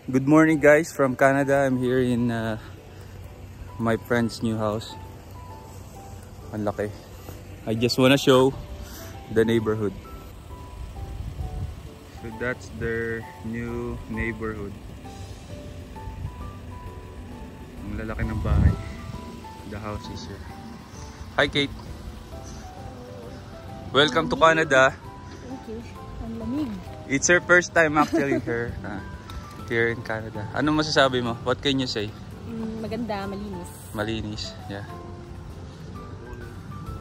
Good morning guys from Canada. I'm here in my friend's new house. Ang laki. I just wanna show the neighborhood. So that's their new neighborhood. Ang lalaki ng bahay. The house is here. Hi Kate. Welcome to Canada. Thank you. Ang lamig. It's her first time actually here in Canada. Ano masasabi mo? What can you say? Maganda, malinis. Malinis, yeah.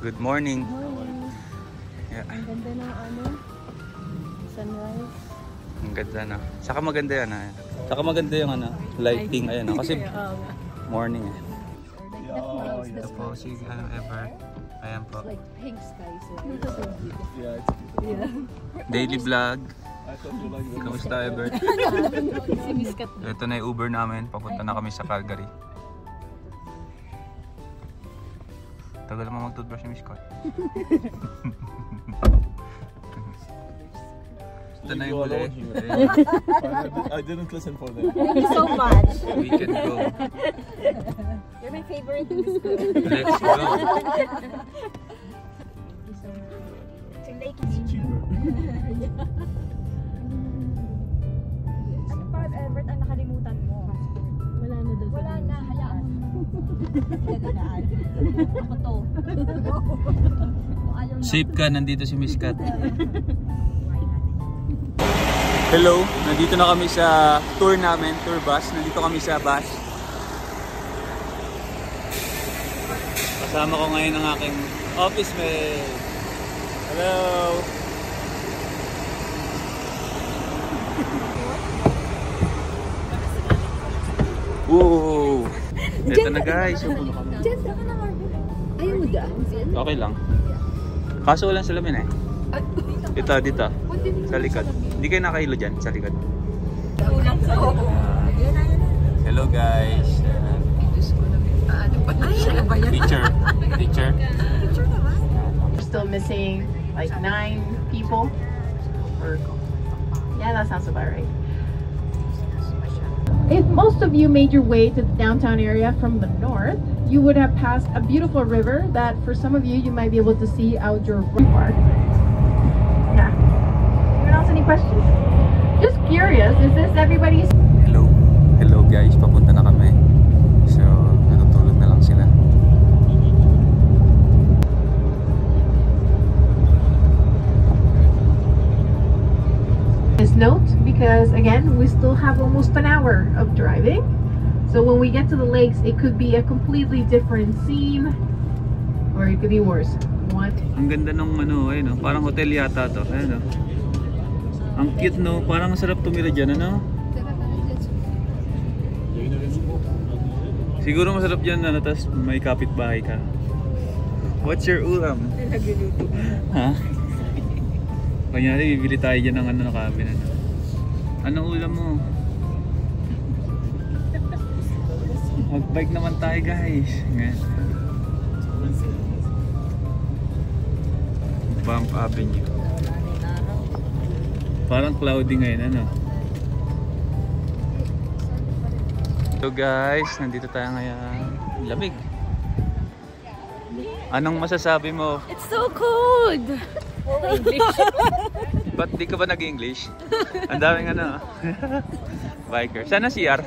Good morning. Morning. Yeah. Ang ganda ng sunrise. Ang ganda na. Saka maganda yan. Saka maganda yung lighting. Ayan, kasi morning eh. Ito po si Ever. Ayan po. Like pink sky. So Daily vlog. Kamusta Ever? si Miskat. Ito na yung Uber namin. Papunta na kami sa Calgary. Tagal naman mag-toothbrush ni Miss Scott. Ito na yung huli. I didn't listen for that. Thank you so much. We can go. You're my favorite in this school. Let's go. So lake is Cheaper. Ano pa, Everett, ang nakalimutan mo? Wala na doon. Wala na, hayaan mo. Ako to. Safe ka, nandito si Miss Kat. Hello, nandito na kami sa tour namin, tour bus. Nandito kami sa bus. Kasama ko ngayon ang aking office mate. Hello! Whoa! Ito na guys. Diyan ka na, Marvin. Ayaw mo daan? Okay lang. Kaso walang salamin eh. Dito, dito. Sa likod. Hindi kayo nakahilo dyan, sa likod. Hello guys. Teacher. Teacher. We're still missing like 9 people. Yeah, that sounds about right. If most of you made your way to the downtown area from the north, you would have passed a beautiful river that for some of you, you might be able to see out your park. Yeah. Anyone else, any questions? Just curious, is this everybody's? Hello. Hello guys, papunta na kami. So, natutulog na lang sila. Note, because again, we still have almost an hour of driving. So when we get to the lakes, it could be a completely different scene, or it could be worse. What? Ang ganda nung ayun, parang hotel yata to. Ayun, ang cute no, parang sarap tumira dyan, ano? Siguro masarap dyan, tapos may kapitbahay ka. What's your ulam? Ha? Kanyari, bibili tayo dyan ng cabin. Anong ulam mo? Mag-bike naman tayo guys. Banff Avenue. Parang cloudy ngayon, ano? So guys, nandito tayo ngayon. Lamig. Anong masasabi mo? It's so cold! Ba't di ka ba nag-English? Ang daming biker. Sana CR?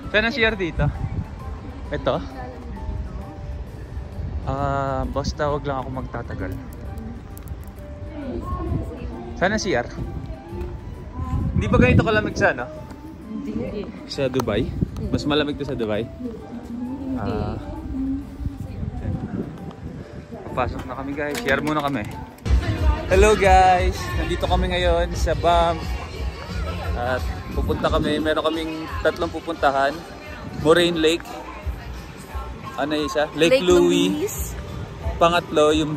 Sana CR dito? Ito? Basta wag lang ako magtatagal. Sana CR? Hindi ba ganito kalamig sa Hindi. Sa Dubai? Mas malamig to sa Dubai? Pasok na kami guys. Share muna kami. Hello guys. Nandito kami ngayon sa Banff. At pupunta kami. Meron kaming tatlong pupuntahan. Moraine Lake. Ano isa? Lake Louise. Pangatlo yung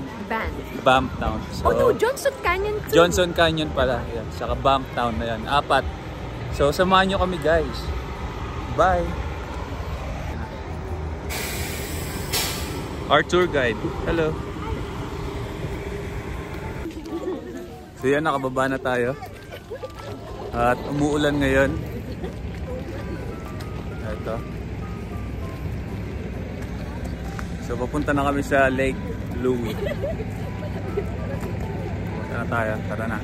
Banff Town. So, oh no, Johnson Canyon too. Johnson Canyon pala. Yan. Saka Banff Town na yan. 4. So samahan nyo kami guys. Bye. Our tour guide. Hello. So yan, nakababa na tayo. At umuulan ngayon. Ito. So papunta na kami sa Lake Louise. Punta na tayo, tara na.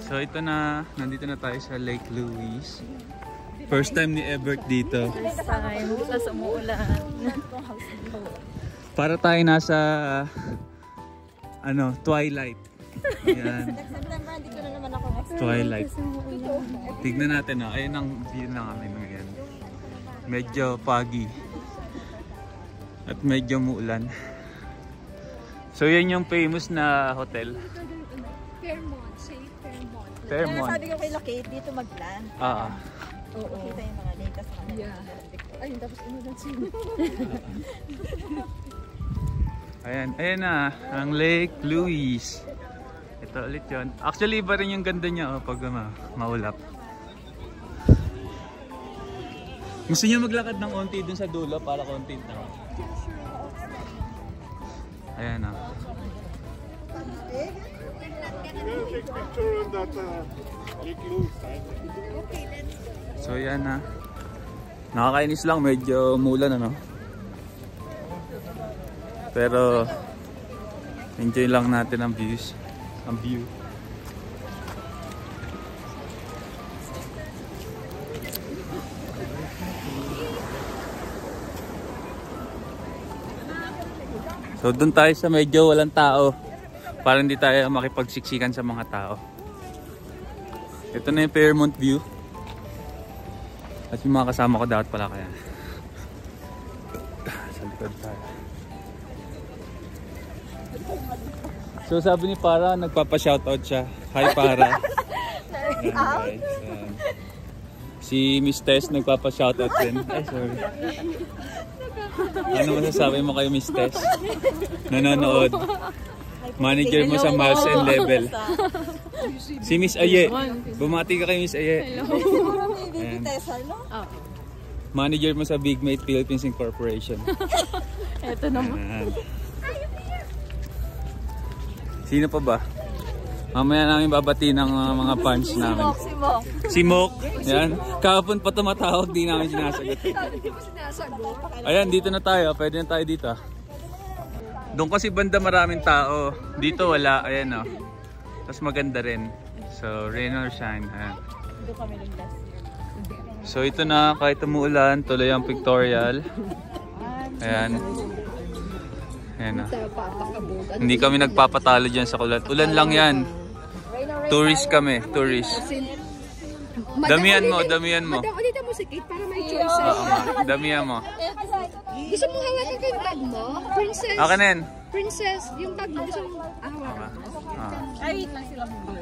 So ito na, nandito na tayo sa Lake Louise. First time ni Ebert dito. First time, tapos umuulan. Para tayo nasa ano, twilight. Ayan. Twilight. Tignan natin, oh. Ayun ang view na kami ngayon. Medyo foggy. At medyo muulan. So yan yung famous na hotel. Fairmont, say Fairmont. Fairmont. Sabi ko kay Lakit, dito mag-plan. Ah. Oo. Makita yung mga latest na kanila. Yeah. Ayun, tapos umulan siya. Ayan, ayan na, ang Lake Louise. Ito ulit yun. Actually, iba rin yung ganda niya pag maulap. Gusto niyo maglakad ng konti dun sa dulo para konti na. Ayan na. So yan na. Nakakainis lang, medyo umulan ano. Pero enjoy lang natin ang views. Ang view. So doon tayo sa medyo walang tao para hindi tayo makipagsiksikan sa mga tao. Ito na yung Fairmont view. At yung mga kasama ko dapat pala kaya. Sa likod tayo. So sabi ni Para, nagpapa-shoutout siya. Hi Para. Ayan, guys. Ayan. Si Miss Tess nagpapa-shoutout din. Ay, sorry. Ano masasabi mo kay Miss Tess? Nanonood. Manager mo sa Miles and Level. Si Miss Aye. Bumati ka kay Miss Aye. Ayan. Manager mo sa Big Mate Philippines Incorporation. Ito naman. Ayan. Sino pa ba? Mamaya namin babati ng mga fans namin. Si Mok. Yan. Kahapon pa tumatawag, di namin sinasagot. Ayan, dito na tayo. Pwede na tayo dito. Doon kasi banda maraming tao. Dito wala. Ayan o. Tapos maganda rin. So, rain or shine. Ayan. So, ito na. Kahit umuulan, tuloy ang pictorial. Ayan. Ayan o. Hindi kami nagpapatalo dyan sa kulat. Ulan lang yan. Tourist kami. Tourist. Damihan mo, damihan mo. Madam, ulitin mo si Kate para may choices. Oo nga, damihan mo. Gusto mo hawakan ko yung tag mo? Princess. Akin na yan. Princess, yung tag mo. Gusto mo hawakan? Ay, lang sila mo.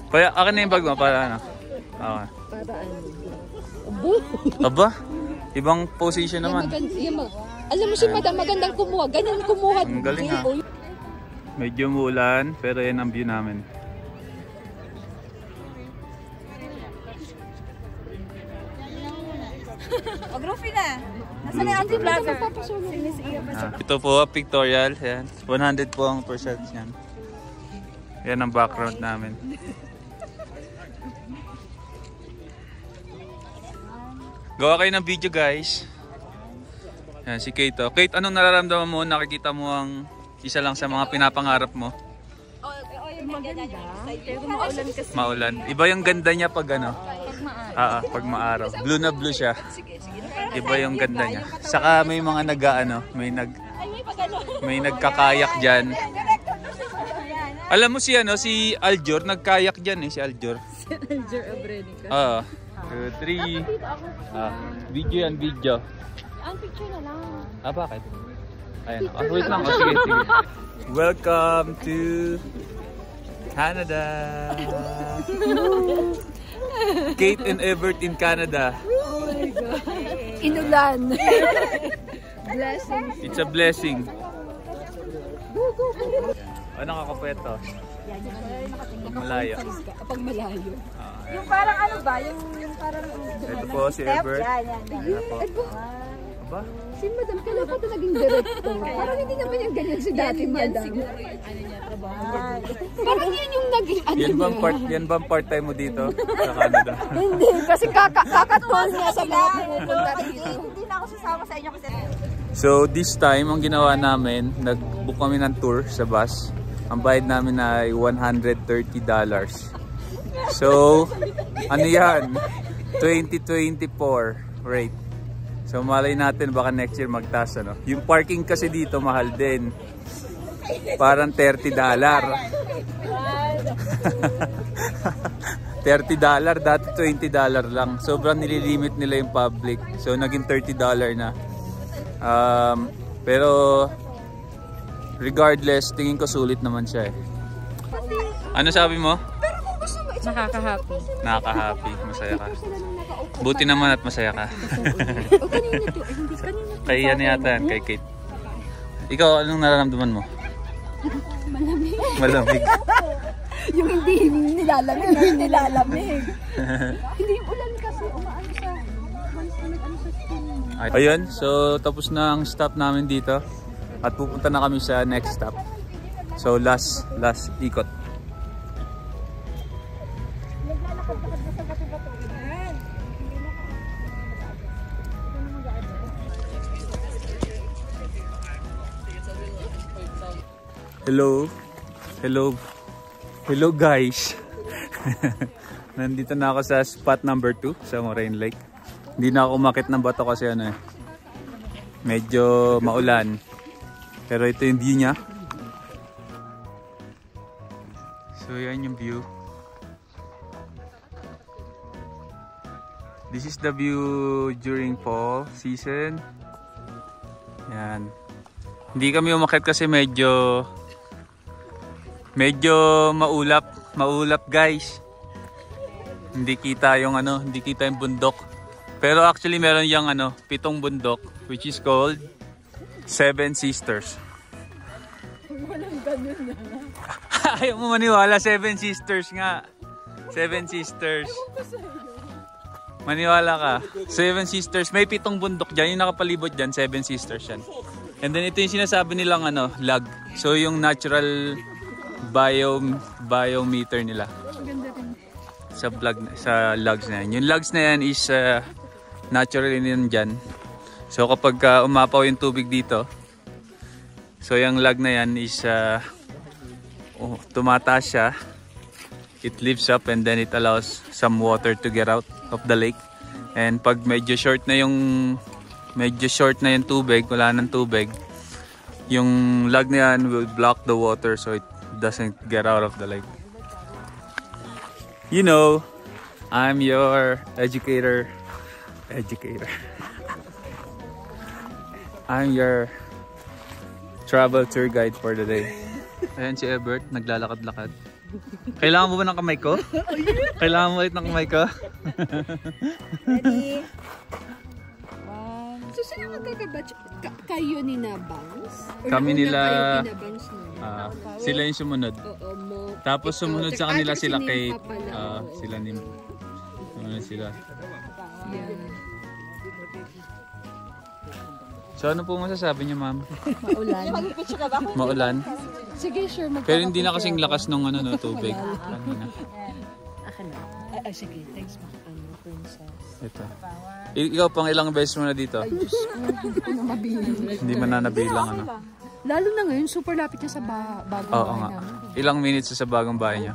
Kaya akin na yung bag mo para ano. Okay. Para ano? Aba? Ibang position naman. Alam mo si Madam, magandang kumuha. Ganyan kumuha. Ang galing ha. Medyo umuulan, pero yan ang view namin. Mag-roofie na. Nasaan na yung anti-vlogger? Ito po, pictorial. Yan. 100 po ang percent yan. Yan ang background namin. Gawa kayo ng video guys. Yan, si Kate. Oh. Kate, anong nararamdaman mo? Nakikita mo ang isa lang sa mga pinapangarap mo? Maganda. Pero maulan kasi. Maulan. Iba yung ganda niya pag ano? Pag maaraw. Blue na blue siya. Iba yung ganda niya. Saka may mga nag-ano, may nagkakayak diyan. Alam mo si ano, si Aljor nagkayak diyan eh, si Aljor. Si Aljor Abrenica. 2, 3. Video yan, video. Ang picture na lang. Bakit? Ayan. Wait lang. Sige, sige. Welcome to Canada. Kate and Evert in Canada. Oh my God. Inulan. Blessing. It's a blessing. Ano kakapweto? Pag malayo. Kapag malayo. Yung parang ano ba? Yung parang... Ito po si Evert. Yan. Ayan po. Aba, Si Madam, kailan pa ito naging director? Parang hindi naman yung ganyan si dati, Madam. Parang yun yung naging ano yan bang part-time mo dito sa Canada? Hindi, kasi kakatol niya sa mga pumupunta dito. Hindi na ako sasama sa inyo kasi So this time, ang ginawa namin, nag-book kami ng tour sa bus. Ang bayad namin ay $130. So, ano yan? 2024 rate. So malay natin baka next year magtaas, ano. Yung parking kasi dito mahal din. Parang $30. $30, dati $20 lang. Sobrang nililimit nila yung public. So naging $30 na. Pero regardless, tingin ko sulit naman siya eh. Ano sabi mo? Nakaka-happy. Nakaka-happy, masaya ka. Buti naman at masaya ka. O kanina to, hindi kanina. Kay yan yata, kay Kate. Ikaw, anong nararamdaman mo? Malamig. Malamig. Yung hindi nilalamig. Hindi nilalamig. Hindi ulan kasi umaano sa skin. Ayun, so tapos na ang stop namin dito. At pupunta na kami sa next stop. So last ikot. Hello guys. Nandito na ako sa spot number 2 sa Moraine Lake. Hindi na ako umakit ng bato kasi ano eh, medyo maulan. Pero ito yung view niya. So yan yung view. This is the view during fall season. Yan. Hindi kami umakit kasi medyo maulap guys. Hindi kita yung ano, hindi kita yung bundok. Pero actually meron yung ano, 7 bundok which is called Seven Sisters. Walang ganun na. Ayaw mo maniwala, 7 Sisters nga. 7 Sisters. Maniwala ka. 7 Sisters. May 7 bundok dyan. Yung nakapalibot dyan, 7 Sisters yan. And then ito yung sinasabi nilang ano, log. So yung natural biometer nila. Sa logs na yan. Yung logs na yan is naturally nandyan. So kapag umapaw yung tubig dito, so yung log na yan is tumataas siya. It lifts up and then it allows some water to get out of the lake. And pag medyo short na yung tubig, wala ng tubig, yung log na yan will block the water so it doesn't get out of the lake. You know, I'm your educator. I'm your travel tour guide for the day. Ayan si Ebert, naglalakad-lakad. Kailangan mo ba ng kamay ko? Kailangan mo ulit ng kamay ko? ready. So sino magkakabatch? Kayo ni Nabangs? Kami nila, Kayo ni Nabangs sila yung sumunod. Oo, mo. Tapos sumunod sa kanila sila kay Kate. sila ni sumunod sila. So ano po masasabi niyo, ma'am? Maulan. Mag-picture ka ba? Maulan? Sige, sure. Pero hindi na kasing lakas nung ano no tubig. Kanina. Akin na. Ay, sige. Thanks, princess. Ito. Ikaw pang ilang beses mo na dito? Ay, Diyos ko. Hindi ko na mabilang. Hindi man na nabilang ano. Lalo na ngayon, super lapit niya sa bagong Oo bahay nga. namin. Ilang minutes sa bagong bahay niya?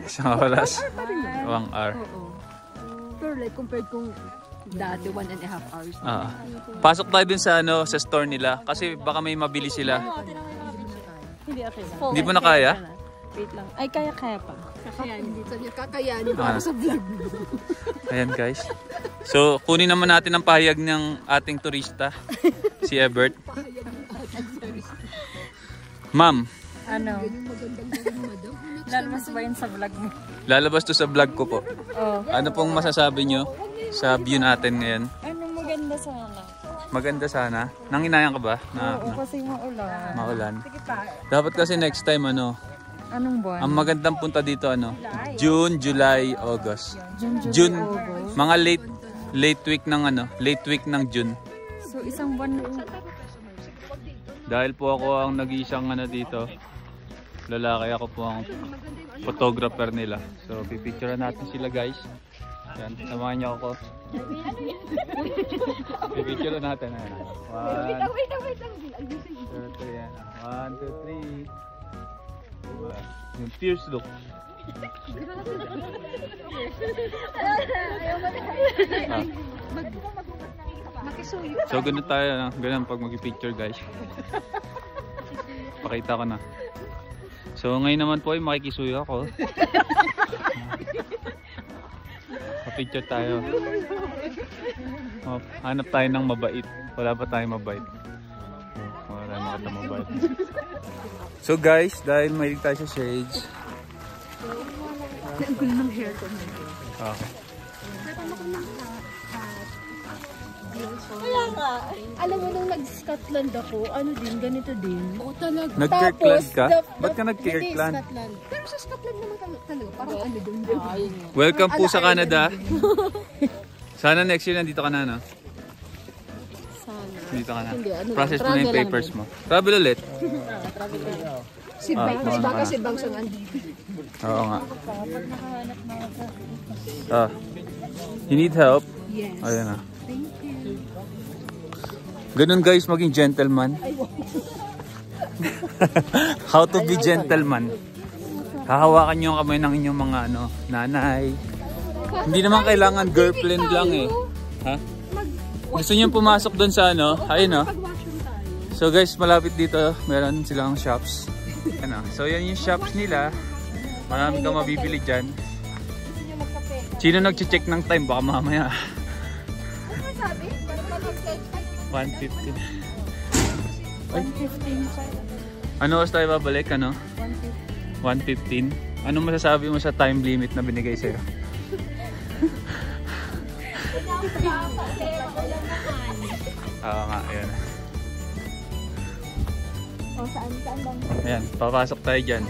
Isang oras? 1 hour. Oo. Pero like, compared kung dati, 1.5 hours. Pasok tayo dun sa ano, sa store nila kasi baka may mabili sila. Hindi, okay lang. Hindi mo na kaya? Wait lang. Ay, kaya pa. Kakayanin dito niya. Kakayanin para sa vlog mo. Ayan guys. So, kunin naman natin ang pahayag ng ating turista, si Ebert. Ma'am. Ano? Lalabas ba yun sa vlog mo? Lalabas to sa vlog ko po. Oh. Ano pong masasabi nyo sa view natin ngayon? Ano maganda sana? Maganda sana. Nanginayan ka ba? Oo, kasi maulan. Maulan. Dapat kasi next time ano, Anong buwan? ang magandang punta dito ano, June, July, August. June, June, August. mga late week ng June. So, isang buwan. Dahil po ako ang nag-iisang dito, lalaki, ako po ang photographer nila. So, pipicturean natin sila guys. Yan, samahan niyo ako. Pipicturean natin. Ayan. Wait. 1, 2, 3. Yung fierce look. So ganun tayo, ganun pag mag-picture guys. Pakita ko na. So ngayon naman po ay makikisuyo ako. Picture tayo. Hanap tayo ng mabait. Wala pa tayong mabait. Wala tayong makita mabait. So guys, dahil mahilig tayo sa shades. Ang gulo ng hair ko. Okay. Kaya nga. Alam mo, nung nag-Scotland ako, ganito din. Oo, talaga. Nag-Kirkland ka? Tapos, Ba't ka nag-Kirkland? Scotland. Pero sa Scotland naman talaga, parang din. Welcome po sa Canada. Sana next year nandito ka na, no? Sana. Dito ka na. Hindi, Process mo na yung papers mo. Travel ulit. Si Banks, baka si Banks ang andito. Oo nga. You need help? Yes. Ayan na. Ganun guys, maging gentleman. How to be gentleman. Hahawakan nyo yung kamay ng inyong mga nanay. Hindi naman kailangan girlfriend lang eh. Ha? Gusto nyo pumasok dun sa ayun So guys, malapit dito, meron silang shops. So yan yung shops nila. Marami kang mabibili dyan. Sino nag-check ng time? Baka mamaya. 1:15. 1:15. Ano oras tayo babalik? 1:15. Anong masasabi mo sa time limit na binigay sa'yo? Oo nga, ayan. Saan bang? Ayan, papasok tayo dyan.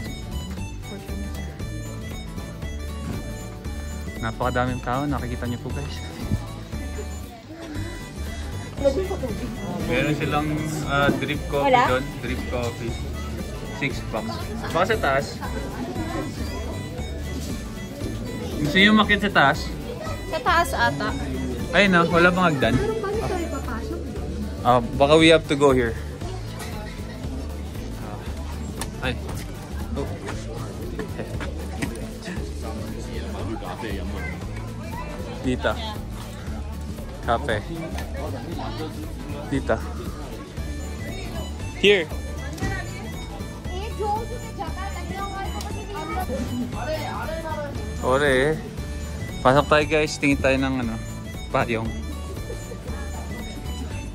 Napakadaming tao, nakikita niyo po guys. Meron silang drip coffee doon, drip coffee. 6 packs. Baka sa taas. Gusto niyo umakyat sa taas? Sa taas ata. Ay no, wala bang hagdan? Baka we have to go here. Ay. Oh. Dito. Cafe. Dito. Here. Ore. Pasok tayo guys, tingin tayo ng payong.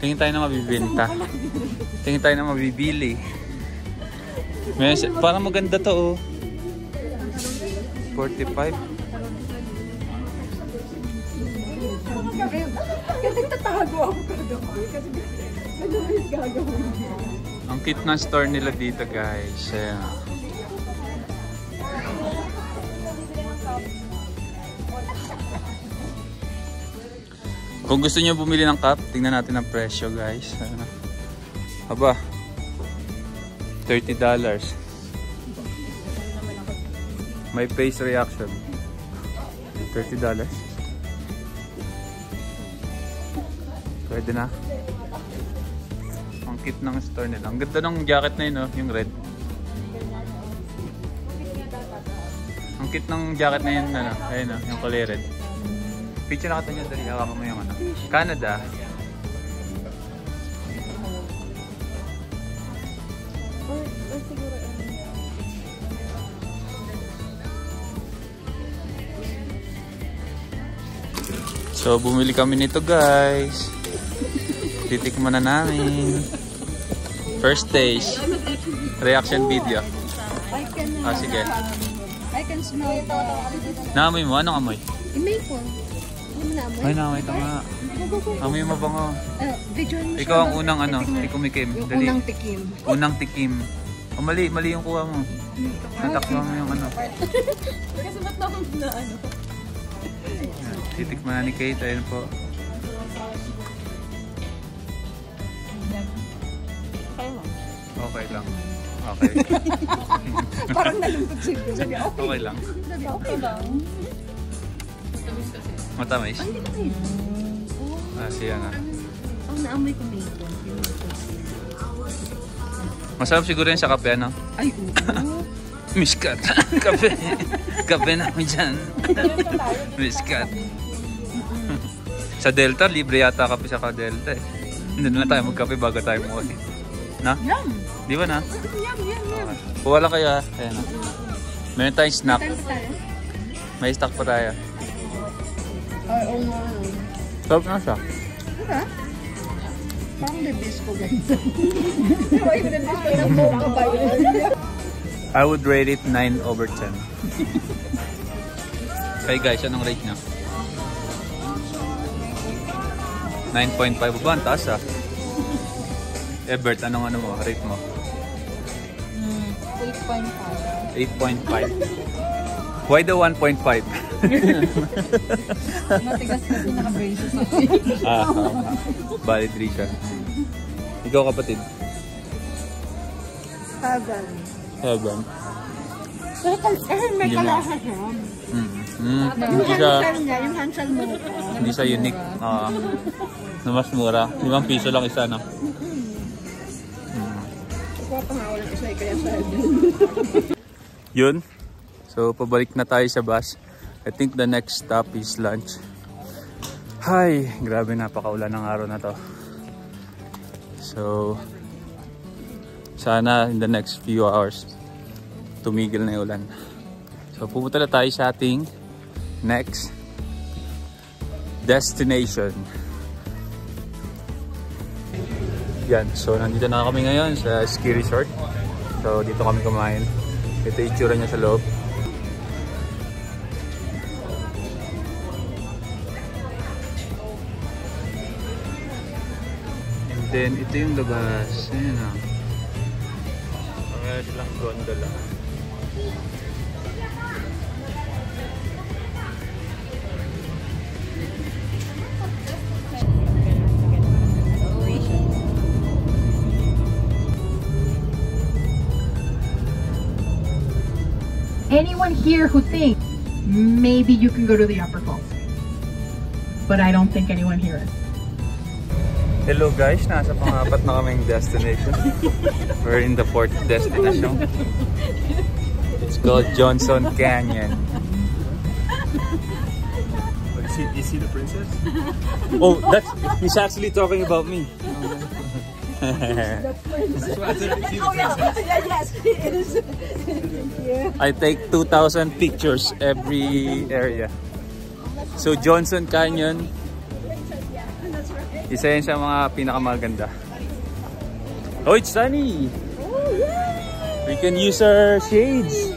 Tingin tayo na mabibenta. Tingin tayo na mabibili. Parang maganda to 45. Kasi tatago ako kagabi. Kasi ano yung gagawin mo? Ang cute na store nila dito guys. Ayan. Kung gusto niyo bumili ng cup, tingnan natin ang presyo guys. Ayan. Aba, $30. May face reaction. $30. Pwede na. Ang cute ng store nila. Ang ganda ng jacket na yun, yung red. Ang cute ng jacket na yun, ayun, yung kulay red. Picture na kata nyo, dali. Hawakan mo yung Canada. So, bumili kami nito guys. Titikman na namin. First taste. Reaction video. Sige. I can smell the... Naamoy mo? Anong amoy? Maple. Ay, naamoy ito nga. Amoy mo ba nga? Ikaw ang unang ikumikim. Dali. Unang tikim. Unang tikim. Oh, mali yung kuha mo. Natakwa mo yung Kasi ba't na Titikman na ni Kate. Ayun po. Okay lang. Okay. Parang nalungkot siya. Sabi, okay. Okay lang. Sabi, okay lang. Matamis? Hindi ba kayo? Ah, siya nga. Ang naamoy ko may ito. Masarap siguro yan sa kape, ano? Ay, oo. Miskat. Kape. Kape namin dyan. Miskat. Sa Delta, libre yata kape sa Delta eh. Hindi na tayo magkape bago tayo umuwi. Na? Yum! Di ba na? Yum, yum, yum. Kuha lang kayo ha. Ayan. Meron tayong snack. Saan pa tayo? May stock pa tayo. Ay, oo nga. Sarap na siya. Diba? Parang bibis ko ganito. Ay, bibis ko ng boka ba yun? I would rate it 9 over 10. Okay guys, anong rate niya? 9.5 ba? Ang taas ah. Ebert, anong ano mo? Rate mo? 8.5. 8.5. Why the 1.5? Matigas kasi naka-braces ako. Ah, valid reason. Ikaw kapatid? 7. Kasi may Hindi mo. kalasa siya. Hindi siya, Niya, yung hansel mo ko. hindi siya unique. Na mas mura. 5 piso lang isa, no? Kuha pa nga walang isa, kaya sa Yun. So, pabalik na tayo sa bus. I think the next stop is lunch. Hi! Grabe, napakaulan ng araw na to. So, sana in the next few hours, tumigil na yung ulan. So, pupunta na tayo sa ating next destination. Yan. So, nandito na kami ngayon sa ski resort. So, dito kami kumain. Ito yung itsura niya sa loob. And then, ito yung labas. Ayan na. Meron silang gondola. Anyone here who thinks maybe you can go to the upper falls? But I don't think anyone here is. Hello guys, nasa pang-apat na kaming destination. We're in the 4th destination. It's called Johnson Canyon. Is he the princess? Oh, he's actually talking about me. Yes, he is. I take 2,000 pictures every area. So Johnson Canyon, isa yan sa mga pinakamaganda. Oh, it's sunny! We can use our shades.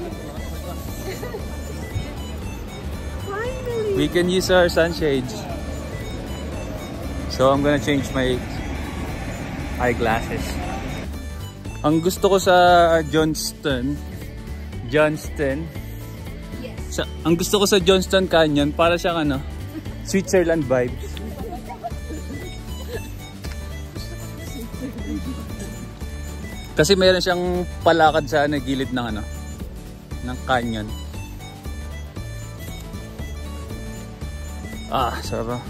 We can use our sunshades. So I'm gonna change my eyeglasses. Ang gusto ko sa Johnston, ang gusto ko sa Johnston Canyon, para siyang ano, Switzerland vibes. Kasi meron siyang palakad sa gilid ng ano, ng canyon. Ah, sarap.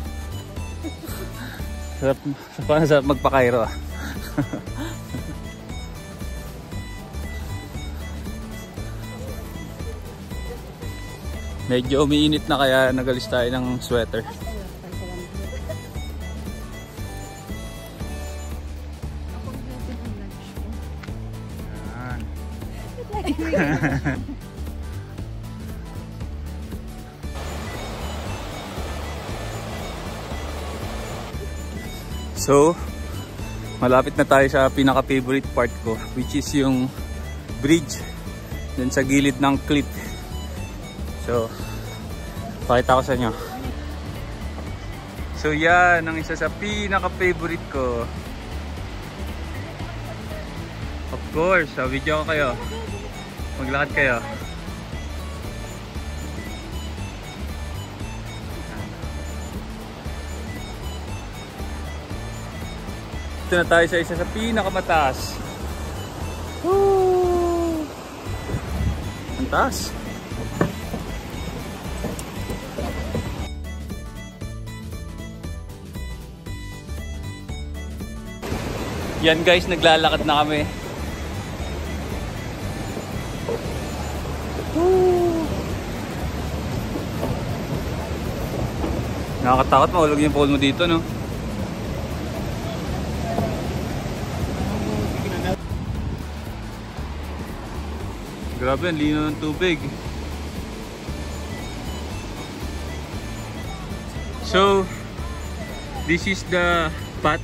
Sarap magpakairo ah. Medyo umiinit na kaya nagalis tayo ng sweater. So, malapit na tayo sa pinaka-favorite part ko, which is yung bridge dun sa gilid ng cliff. So, pakita ko sa inyo. So, yan ang isa sa pinaka-favorite ko. Of course, video ko kayo. Maglakad kayo. Ito na tayo sa isa sa pinakamataas. Woo! Ang taas. Yan guys, naglalakad na kami. Nakakatakot, mahulog yung pole mo dito, no? Grabe, ang lino ng tubig. So, this is the path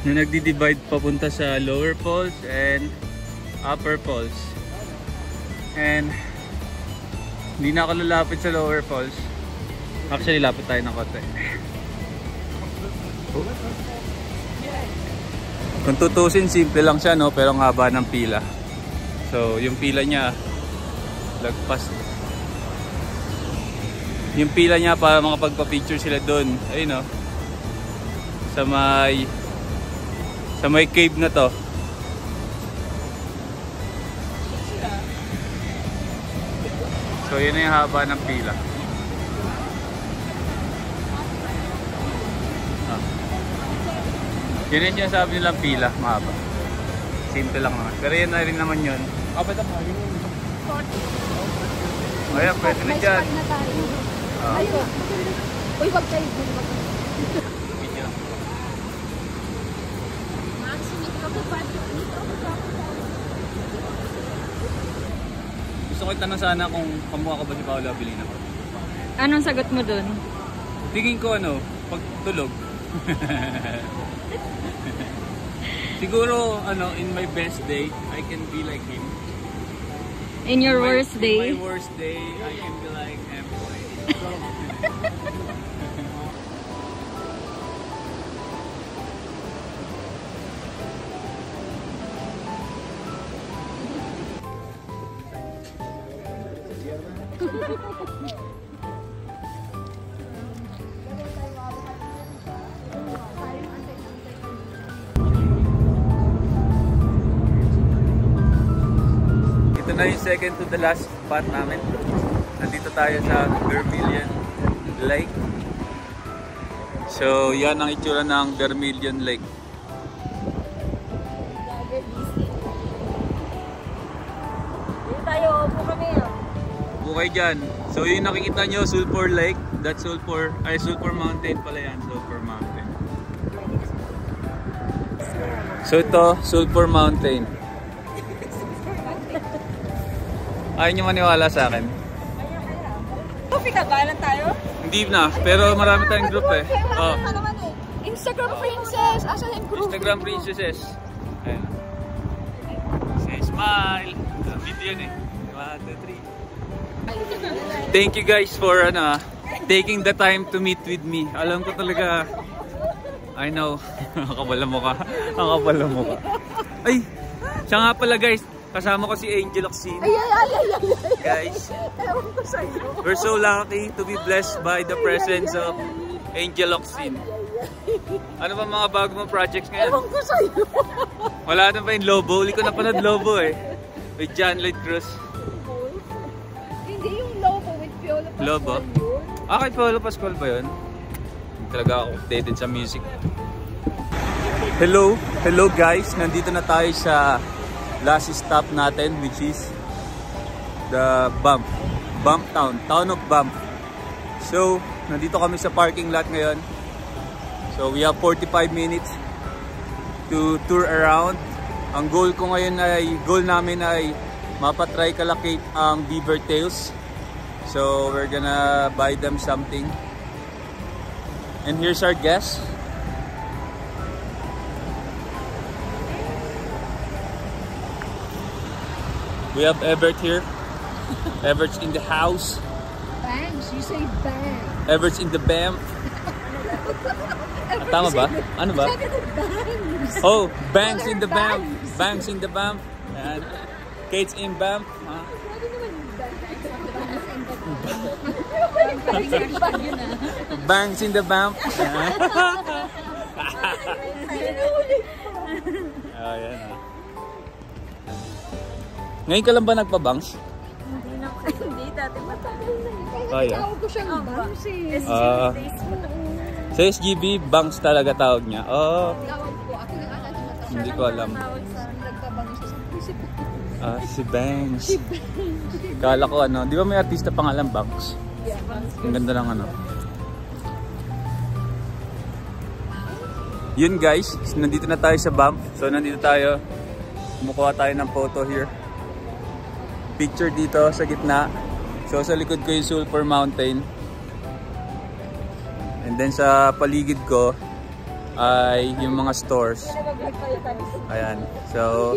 na nagdi-divide papunta sa lower falls and upper falls. And hindi na ako lalapit sa lower falls. Actually, lapit tayo ng konti. Kung tutusin, simple lang siya, no? Pero ang haba ng pila. So, yung pila niya lagpas. Yung pila niya para makapagpa-picture sila doon. Ayun, no? Sa may cave na to. So, yun na yung haba ng pila. Yun yung sinasabi nilang pila, mahaba. Simple lang naman. Pero yun na rin naman yun. Ayan, pwede na dyan. May na tayo. Ayun. Uy, wag tayo. Gusto ko itanong sana kung kamukha ko ba si Paolo Abilino. Anong sagot mo dun? Tingin ko pagtulog. Siguro, in my best day, I can be like him. In your worst day? In my worst day, I can be like Emboy. Ito na yung second to the last spot namin. Nandito tayo sa Vermilion Lake. So, yan ang itsura ng Vermilion Lake. Dito tayo, upo kami. Bukay dyan. So, yung nakikita nyo, Sulphur Lake. That's Sulphur Mountain pala yan. Sulphur Mountain. So, ito, Sulphur Mountain. Ayaw nyo maniwala sa akin? Coffee ka ba? Alam tayo? Hindi na, pero marami tayong group eh. Oh. Instagram princess! Asan yung group? Instagram princesses. Ayan. Say smile. Video yan eh. 1, 2, 3. Thank you guys for taking the time to meet with me. Alam ko talaga, I know. Ang kapal mo ka. Ang kapal mo ka. Ay! Siya nga pala guys. Kasama ko si Angel Oxin. Ay. Guys, Ewan ko sa'yo. we're so lucky to be blessed by the presence of Angel Oxin. Ano ba mga bago mong projects ngayon? Ewan ko sa'yo. Wala na ba yung Lobo? Uli ko napanood Lobo eh. With John Lloyd Cruz. Hindi yung Lobo with Piolo Pascual. Lobo? Kay Piolo Pascual ba yun? Hindi talaga ako updated sa music. Hello guys. Nandito na tayo sa last stop natin, which is the Banff town of Banff. So, nandito kami sa parking lot ngayon. So, we have 45 minutes to tour around. Ang goal namin ay mapatry kalakit ang beaver tails. So, we're gonna buy them something. And here's our guest. We have Everett here. Everett's in the house. Bangs, you say bang. Everett's in the Banff. Tama ba? Ano ba? Bangs. Oh, Banks in the Banff. Banks in the Banff. And Kate's in Banff. Banks in the Banff. Ngayon ka lang ba nagpa-bangs? Hindi, dati matagal na. Kaya. Tawag ko siyang bangs eh. Sa SGB, bangs talaga tawag niya. Oh, Tawag ko. Ako nang akala matagal. hindi ko alam. Tawag sa nagpabangs sa principal. Si Bangs. Kala ko ano, di ba may artista pangalan Bangs? Yeah, bangs. Ang ganda ng ano. Yun guys, nandito na tayo sa bump. So nandito tayo. Kumukuha tayo ng photo here. Picture dito sa gitna. So sa likod ko yung Sulphur Mountain. And then sa paligid ko ay yung mga stores. Ayan. So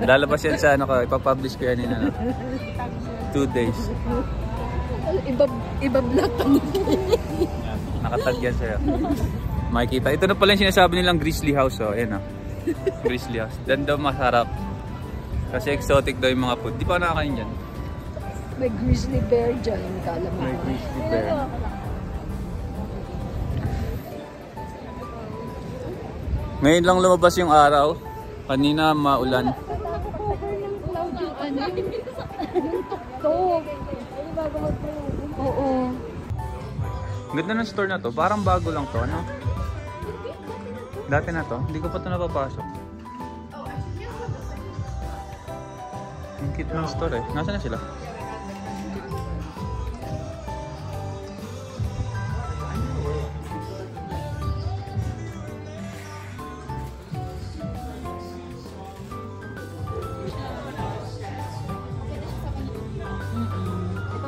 lalabas yan sa ano ko, ipapublish ko yan in ano, 2 days. Iba-block pa nito. Nakatag yan sa'yo. Makikita. Ito na pala yung sinasabi nilang Grizzly House. Oh. Ayan oh. Grizzly House. Diyan daw masarap. Kasi exotic daw yung mga food. Di pa nakakain dyan. May grizzly bear dyan. Kala mo. May grizzly bear. Ngayon lang lumabas yung araw. Kanina maulan. Nakakover ng cloud yung ano. Yung tuktok. Oo. Ganda ng store na to. Parang bago lang to. Ano? Dati na to. Hindi ko pa to napapasok. Ang cute ng store eh. Nasaan na sila?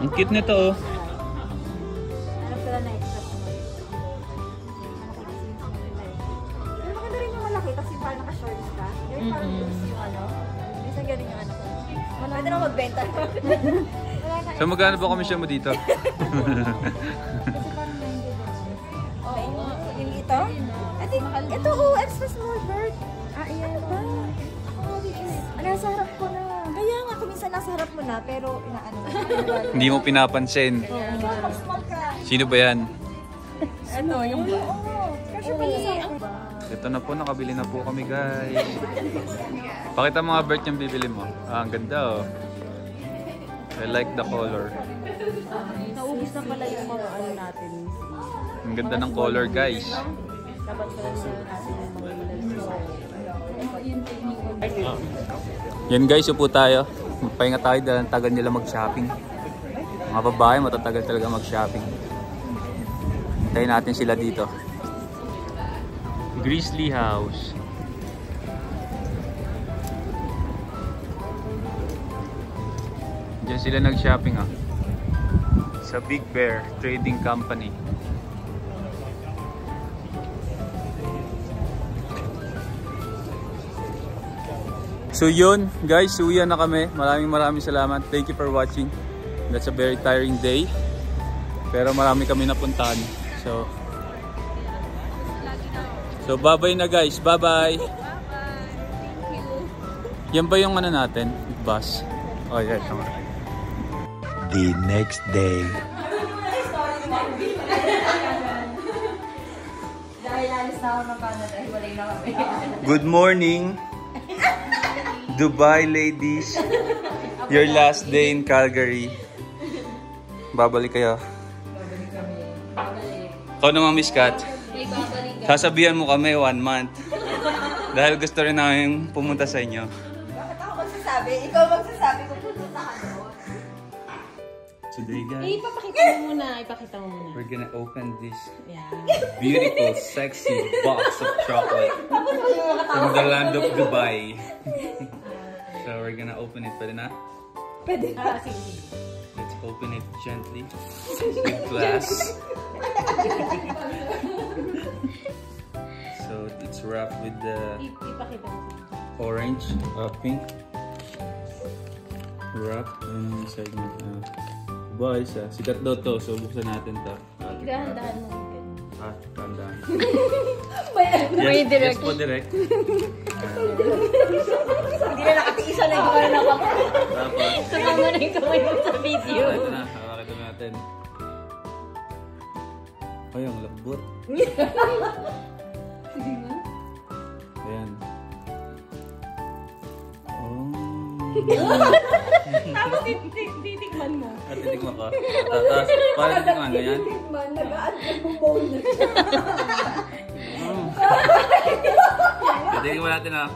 Ang cute nito oh. Ano pala na extra mo? Pero maganda rin yung malaki kasi parang naka-shorts ka. Yung parang loose yung ano. Minsan ganun yung ano ko. Pwede na magbenta. So magkano ba komisyon mo dito? Kasi parang 90 Oo. Yung ito? I think, ito oh, extra small bird. Ayan ba? Nasa harap ko na. Kaya nga, kung minsan nasa harap mo na, pero inaano. Hindi mo pinapansin. Sino ba yan? Ito, yung ba? Kasi pala sa ako ba? Ito na po, nakabili na po kami guys. Pakita mga bird yung bibili mo. Ang ganda oh. I like the color. Naubos na pala yung mga ano natin. Ang ganda ng color guys. Dapat pala natin yung mga Yan guys, upo tayo. Magpahinga tayo dahil tagal nila mag-shopping. Mga babae, matatagal talaga mag-shopping. Hintayin natin sila dito. Grizzly House. Diyan sila nag-shopping ah. Sa Big Bear Trading Company. So yun guys, uwi na kami. Maraming salamat. Thank you for watching. That's a very tiring day. Pero marami kami napuntahan. So bye-bye na guys. Bye-bye. Yan ba yung ano natin? Bus. Oh yeah, tama. The next day. Good morning. Dubai ladies. Your last day in Calgary. Babalik kayo. Ikaw naman, Miss Kat. Sasabihan mo kami 1 month. Dahil gusto rin namin pumunta sa inyo. Bakit ako magsasabi? Ikaw magsasabi kung pupunta ka doon. Today guys, Ipakita mo muna. we're gonna open this Yeah. beautiful, sexy box of chocolate from the land of Dubai. So we're gonna open it. Pwede na? Pwede na. Let's open it gently with glass. So it's wrapped with the Ipakita mo. orange, pink wrap. And inside na. Boys, sikat daw to. So buksan natin to. Dahan-dahan mo. Tandaan. May direct. Yes po, direct. Hindi na nakatiisa na yung na ako. Tapos, Tumama na yung kamay mo sa video. ito na. Hakakita natin. Ay, ang lambot. Ayan. Tapos titikman mo. At titikman ka. Tapos, parang titikman ganyan. Titikman, nag-aad ka mo bone na siya. Titikman natin ah.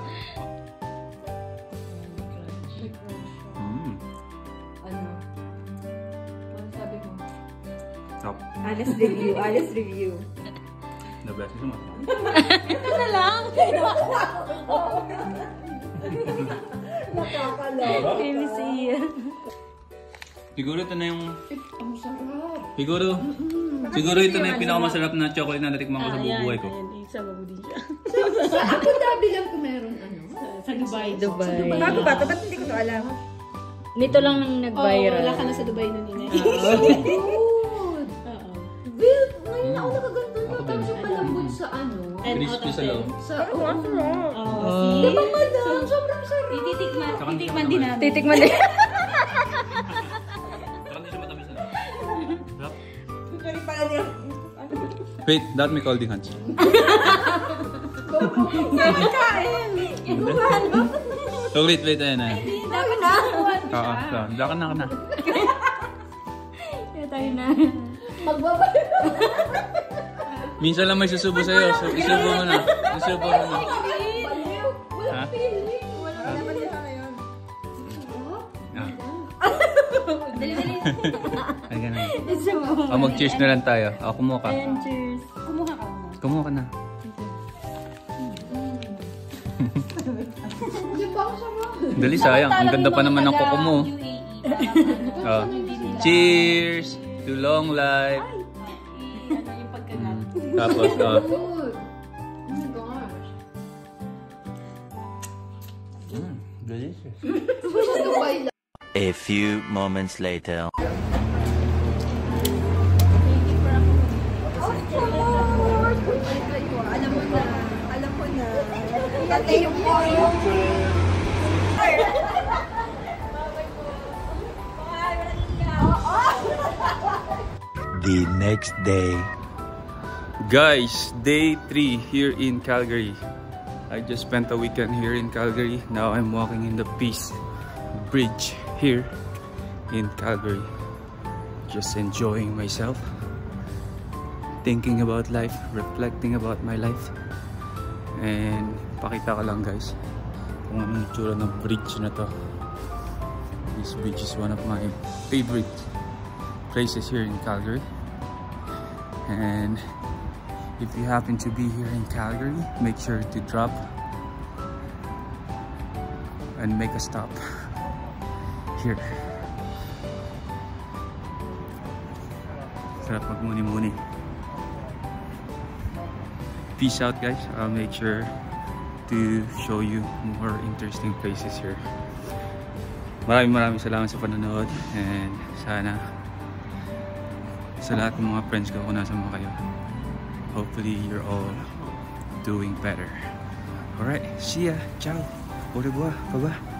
Ano? Ano sabi mo? Top. Honest review, honest review. The best is mo. Ito na lang. Nakakalala. Miss Ian. Siguro ito na yung... Siguro ito na yung pinakamasarap na chocolate na natikman ko sa bubuhay ko. Sama mo din siya. Ako Dhabi lang kung meron ano. Sa Dubai. Dubai. Bago ba ito? Ba't hindi ko ito alam? Nito lang nang nag-viral. Wala ka na sa Dubai na nila. Good! Will, ngayon ako nakaganto na. Tapos yung palambot sa ano. Crispy sa loob. Sa restaurant. Oh, Diba madam? Sobrang sarap. Titikman din natin. titikman din. Saka hindi siya matamis na. Sarap. Sorry pala niya. Wait, that may holding hands. Kain! Gumano. So wait, ayan na. Dami na. Oo, so, daka na. Kaya tayo na. Magbabalik. Minsan lang may susubo sa'yo, so isubo mo na. Isubo mo na. Ha? Wala naman siya ngayon. Ah. Ay, ganun. Mag-cheers na lang tayo. Kumuha ka. Ayan, cheers. Kumuha ka na. Dali, sayang. Ang ganda pa naman ng koko mo. Oh. Cheers to long life. Tapos, Oh my gosh. delicious. A few moments later. Alam mo na. Alam ko na. Tatay yung The next day. Guys, day 3 here in Calgary. I just spent a weekend here in Calgary. Now I'm walking in the Peace Bridge here in Calgary. Just enjoying myself. Thinking about life, reflecting about my life. And pakita ko lang guys kung anong itsura ng bridge na to. This bridge is one of my favorite places here in Calgary. And if you happen to be here in Calgary, make sure to drop and make a stop here. Sarap magmuni-muni. Peace out guys. I'll make sure to show you more interesting places here. Maraming salamat sa panonood, and sana sa lahat ng mga friends ko kung nasa mga kayo, hopefully you're all doing better. Alright, see ya. Ciao. Au revoir. Bye-bye.